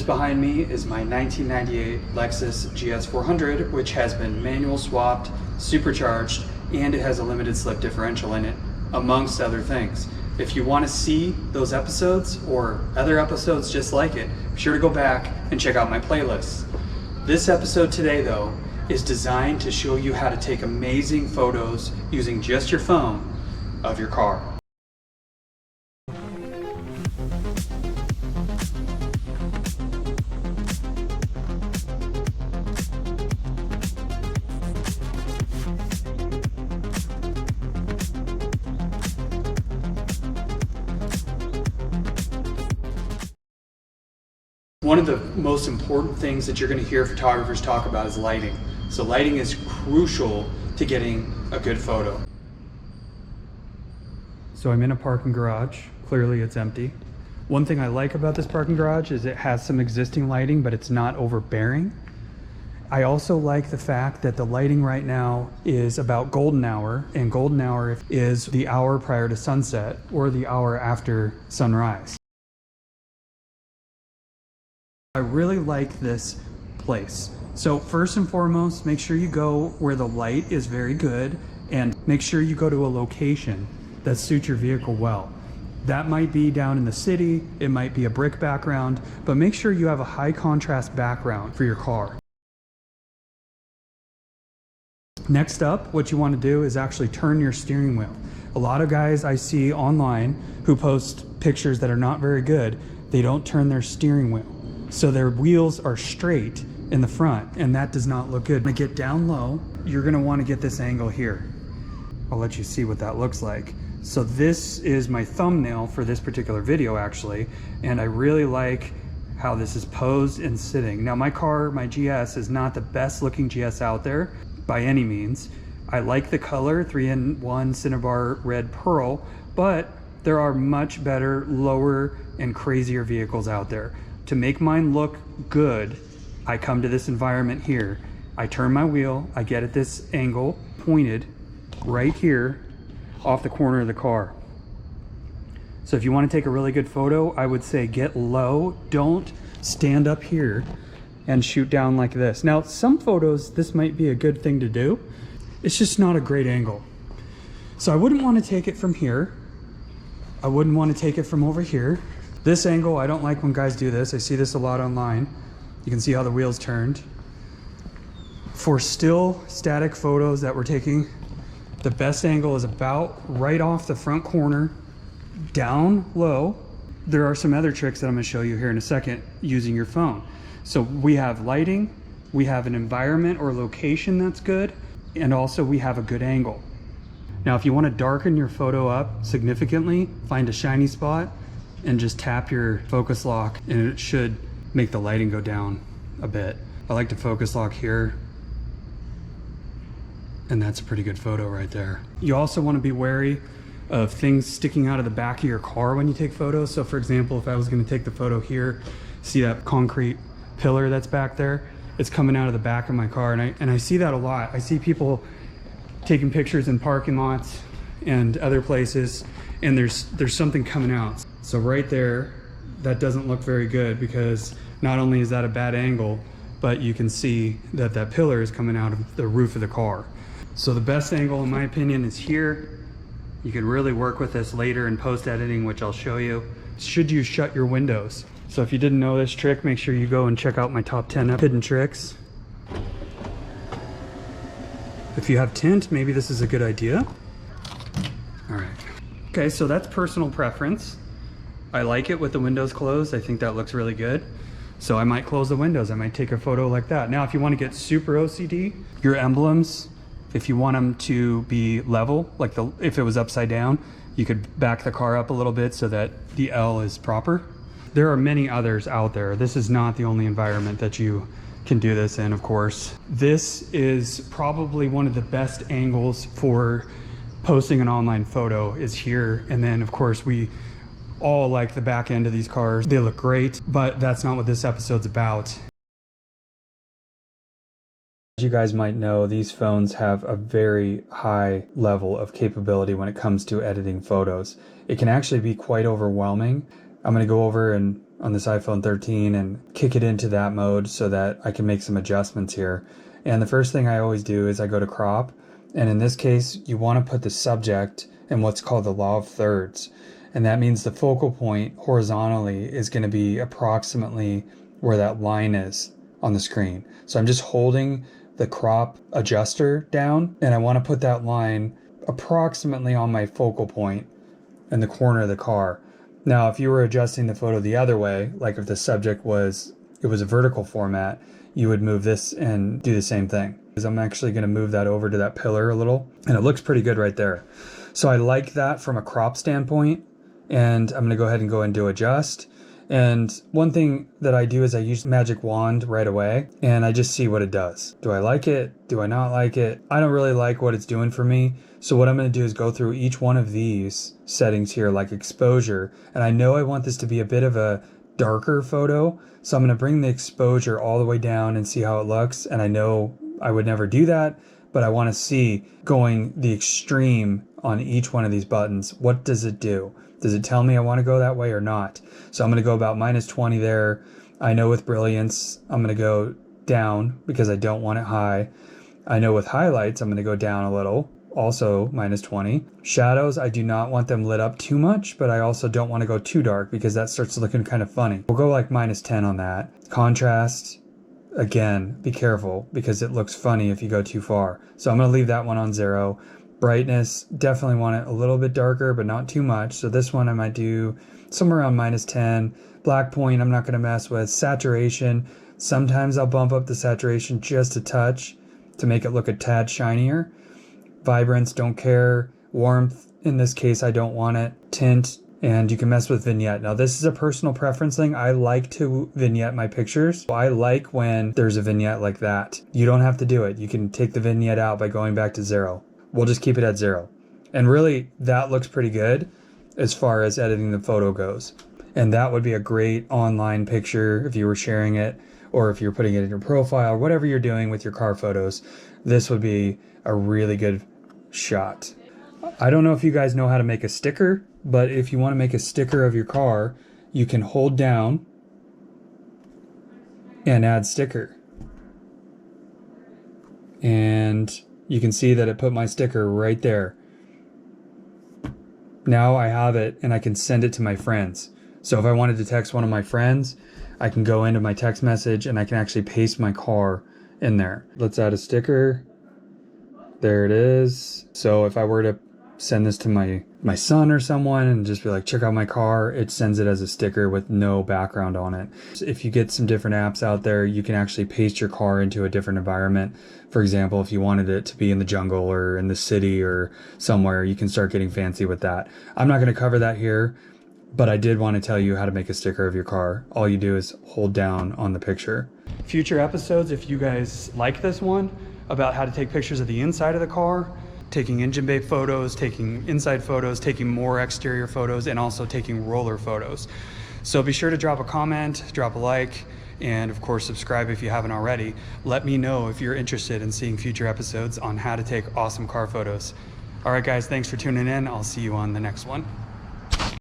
Just behind me is my 1998 Lexus GS400, which has been manual swapped, supercharged, and it has a limited slip differential in it, amongst other things. If you want to see those episodes or other episodes just like it, be sure to go back and check out my playlists. This episode today, though, is designed to show you how to take amazing photos using just your phone of your car. One of the most important things that you're going to hear photographers talk about is lighting. So lighting is crucial to getting a good photo. So I'm in a parking garage. Clearly it's empty. One thing I like about this parking garage is it has some existing lighting, but it's not overbearing. I also like the fact that the lighting right now is about golden hour, and golden hour is the hour prior to sunset or the hour after sunrise. I really like this place. So first and foremost, make sure you go where the light is very good, and make sure you go to a location that suits your vehicle well. That might be down in the city, it might be a brick background, but make sure you have a high contrast background for your car. Next up, what you want to do is actually turn your steering wheel. A lot of guys I see online who post pictures that are not very good, they don't turn their steering wheel. So their wheels are straight in the front, and that does not look good. To get down low, you're gonna wanna get this angle here. I'll let you see what that looks like. So this is my thumbnail for this particular video actually, and I really like how this is posed and sitting. Now my car, my GS, is not the best looking GS out there by any means. I like the color, 3-in-1 Cinnabar Red Pearl, but there are much better, lower, and crazier vehicles out there. To make mine look good, I come to this environment here. I turn my wheel, I get at this angle, pointed right here off the corner of the car. So if you want to take a really good photo, I would say get low. Don't stand up here and shoot down like this. Now, some photos, this might be a good thing to do. It's just not a great angle. So I wouldn't want to take it from here. I wouldn't want to take it from over here. This angle, I don't like when guys do this. I see this a lot online. You can see how the wheels turned. For still static photos that we're taking, the best angle is about right off the front corner, down low. There are some other tricks that I'm gonna show you here in a second using your phone. So we have lighting, we have an environment or location that's good, and also we have a good angle. Now, if you wanna darken your photo up significantly, find a shiny spot, and just tap your focus lock, and it should make the lighting go down a bit. I like to focus lock here, and that's a pretty good photo right there. You also want to be wary of things sticking out of the back of your car when you take photos. So for example, if I was going to take the photo here, see that concrete pillar that's back there? It's coming out of the back of my car, and I see that a lot. I see people taking pictures in parking lots and other places, and there's something coming out. So right there, that doesn't look very good, because not only is that a bad angle, but you can see that that pillar is coming out of the roof of the car. So the best angle, in my opinion, is here. You can really work with this later in post-editing, which I'll show you. Should you shut your windows? So if you didn't know this trick, make sure you go and check out my top 10 hidden tricks. If you have tint, maybe this is a good idea. All right. Okay, so that's personal preference. I like it with the windows closed. I think that looks really good. So I might close the windows. I might take a photo like that. Now, if you want to get super OCD, your emblems, if you want them to be level, like if it was upside down, you could back the car up a little bit so that the L is proper. There are many others out there. This is not the only environment that you can do this in, of course. This is probably one of the best angles for posting an online photo is here. And then of course we all like the back end of these cars. They look great, but that's not what this episode's about. As you guys might know, these phones have a very high level of capability when it comes to editing photos. It can actually be quite overwhelming. I'm going to go over and on this iPhone 13 and kick it into that mode so that I can make some adjustments here. And the first thing I always do is I go to crop. And in this case, you want to put the subject in what's called the law of thirds. And that means the focal point horizontally is going to be approximately where that line is on the screen. So I'm just holding the crop adjuster down, and I want to put that line approximately on my focal point in the corner of the car. Now, if you were adjusting the photo the other way, like if the subject was a vertical format, you would move this and do the same thing. Because I'm actually going to move that over to that pillar a little, and it looks pretty good right there. So I like that from a crop standpoint, and I'm going to go ahead and go into adjust. And one thing that I do is I use magic wand right away, and I just see what it does. Do I like it? Do I not like it? I don't really like what it's doing for me. So what I'm going to do is go through each one of these settings here, like exposure. And I know I want this to be a bit of a darker photo. So I'm going to bring the exposure all the way down and see how it looks. And I know I would never do that, but I want to see going the extreme on each one of these buttons. What does it do? Does it tell me I want to go that way or not? So I'm going to go about -20 there. I know with brilliance, I'm going to go down because I don't want it high. I know with highlights, I'm going to go down a little, also -20. Shadows, I do not want them lit up too much, but I also don't want to go too dark because that starts looking kind of funny. We'll go like -10 on that. Contrast, again, be careful because it looks funny if you go too far. So I'm going to leave that one on 0. Brightness, definitely want it a little bit darker, but not too much. So this one I might do somewhere around -10. Black point, I'm not going to mess with. Saturation, sometimes I'll bump up the saturation just a touch to make it look a tad shinier. Vibrance, don't care. Warmth, in this case, I don't want it. Tint, and you can mess with vignette. Now, this is a personal preference thing. I like to vignette my pictures. I like when there's a vignette like that. You don't have to do it. You can take the vignette out by going back to 0. We'll just keep it at 0. And really, that looks pretty good as far as editing the photo goes. And that would be a great online picture if you were sharing it, or if you're putting it in your profile, or whatever you're doing with your car photos. This would be a really good shot. I don't know if you guys know how to make a sticker, but if you want to make a sticker of your car, you can hold down and add sticker. And you can see that it put my sticker right there. Now I have it and I can send it to my friends. So if I wanted to text one of my friends, I can go into my text message and I can actually paste my car in there. Let's add a sticker. There it is. So if I were to send this to my son or someone and just be like, check out my car, it sends it as a sticker with no background on it. If you get some different apps out there, you can actually paste your car into a different environment. For example, if you wanted it to be in the jungle or in the city or somewhere, you can start getting fancy with that. I'm not going to cover that here, but I did want to tell you how to make a sticker of your car. All you do is hold down on the picture. Future episodes, if you guys like this one, about how to take pictures of the inside of the car, taking engine bay photos, taking inside photos, taking more exterior photos, and also taking roller photos. So be sure to drop a comment, drop a like, and of course subscribe if you haven't already. Let me know if you're interested in seeing future episodes on how to take awesome car photos. All right guys, thanks for tuning in. I'll see you on the next one.